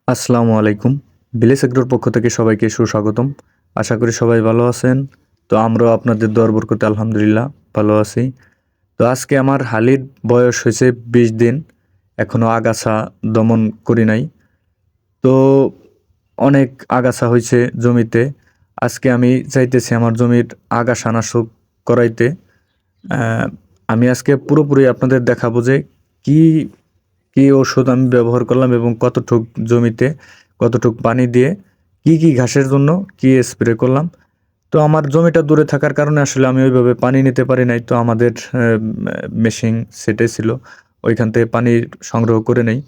আসসালামু আলাইকুম। ভিলেজ এগ্রোর পক্ষ থেকে সবাইকে সুস্বাগতম। আশা করি সবাই ভালো আছেন। তো আমরাও আপনাদের দোয়ার বরকতে আলহামদুলিল্লাহ ভালো আছি। তো আজকে আমার হালির বয়স হয়েছে 20 দিন। এখনো আগাছা দমন করি নাই। তো অনেক আগাছা হয়েছে জমিতে। আজকে আমি চাইতেছি আমার জমির আগাছানাশক করাইতে। আহ, আমি আজকে পুরোপুরি আপনাদের দেখাবো যে কি কি ওষুধ আমি ব্যবহার করলাম এবং কতটুক জমিতে কতটুক পানি দিয়ে কি ঘাসের জন্য কি স্প্রে করলাম। তো আমার জমিটা দূরে থাকার কারণে আসলে আমি ওইভাবে পানি নিতে পারি নাই। তো আমাদের মেশিন সেটে ছিল, ওইখান থেকে পানি সংগ্রহ করে নেই।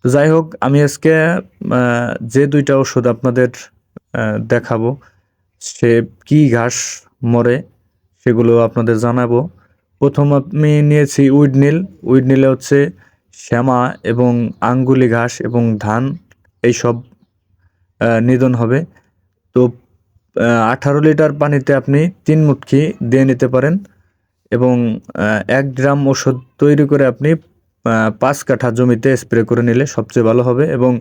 তো যাই হোক, আমি আজকে যে দুইটা ওষুধ আপনাদের দেখাবো, সে কি ঘাস মরে সেগুলো আপনাদের জানাবো। প্রথম আমি নিয়েছি উইডনিল। উইডনিলে হচ্ছে শ্যামা এবং আঙ্গুলি ঘাস এবং ধান এইসব নিধন হবে। তো 18 লিটার পানিতে আপনি 3 মুটকি দিয়ে নিতে পারেন এবং 1 গ্রাম ওষুধ তৈরি করে আপনি 5 কাঠা জমিতে স্প্রে করে নিলে সবচেয়ে ভালো হবে। এবং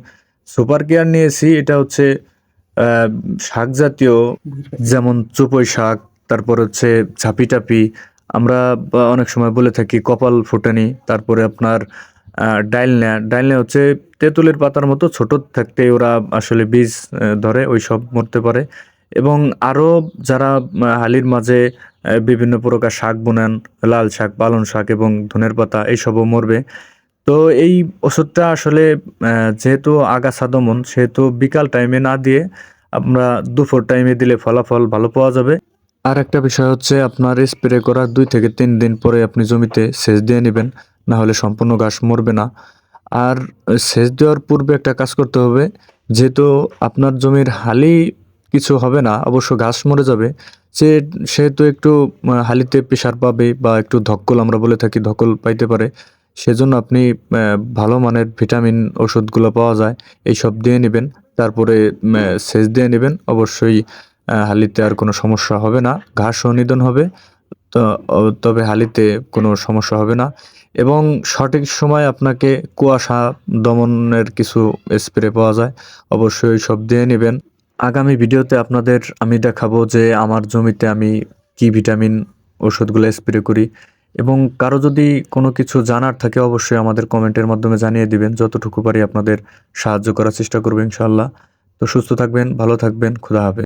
সুপার কেয়ার নিয়েছি, এটা হচ্ছে শাক জাতীয়, যেমন চুপই শাক, তারপর হচ্ছে ঝাপি টাপি, আমরা অনেক সময় বলে থাকি কপাল ফুটানি, তারপরে আপনার ডাইলনা হচ্ছে তেঁতুলের পাতার মতো ছোট থাকতে ওরা আসলে বীজ ধরে, ওই সব মরতে পারে। এবং আরও যারা হালির মাঝে বিভিন্ন প্রকার শাক বুনেন, লাল শাক, পালং শাক এবং ধনের পাতা, এইসবও মরবে। তো এই ওষুধটা আসলে যেহেতু আগাছা দমন, সেহেতু বিকাল টাইমে না দিয়ে আমরা দুপুর টাইমে দিলে ফলাফল ভালো পাওয়া যাবে। আর একটা বিষয় হচ্ছে, আপনার স্প্রে করার 2 থেকে 3 দিন পরে আপনি জমিতে সেচ দিয়ে নেবেন, না হলে সম্পূর্ণ ঘাস মরবে না। আর সেচ দেওয়ার পূর্বে একটা কাজ করতে হবে, যেহেতু আপনার জমির হালি কিছু হবে না, অবশ্য ঘাস মরে যাবে, সে সেহেতু একটু হালিতে প্রেসার পাবে বা একটু ধকল, আমরা বলে থাকি ধকল পাইতে পারে। সেজন্য আপনি ভালো মানের ভিটামিন ওষুধগুলো পাওয়া যায়, এইসব দিয়ে নেবেন। তারপরে সেচ দিয়ে নেবেন, অবশ্যই হালিতে আর কোনো সমস্যা হবে না, ঘাসও নিধন হবে। তো তবে হালিতে কোনো সমস্যা হবে না। এবং সঠিক সময় আপনাকে কুয়াশা দমনের কিছু স্প্রে পাওয়া যায়, অবশ্যই সব দিয়ে নেবেন। আগামী ভিডিওতে আপনাদের আমি দেখাবো যে আমার জমিতে আমি কি ভিটামিন ওষুধগুলো স্প্রে করি। এবং কারো যদি কোনো কিছু জানার থাকে, অবশ্যই আমাদের কমেন্টের মাধ্যমে জানিয়ে দিবেন, যতটুকু পারি আপনাদের সাহায্য করার চেষ্টা করবো ইনশাল্লাহ। তো সুস্থ থাকবেন, ভালো থাকবেন, খুদা হাফেজ।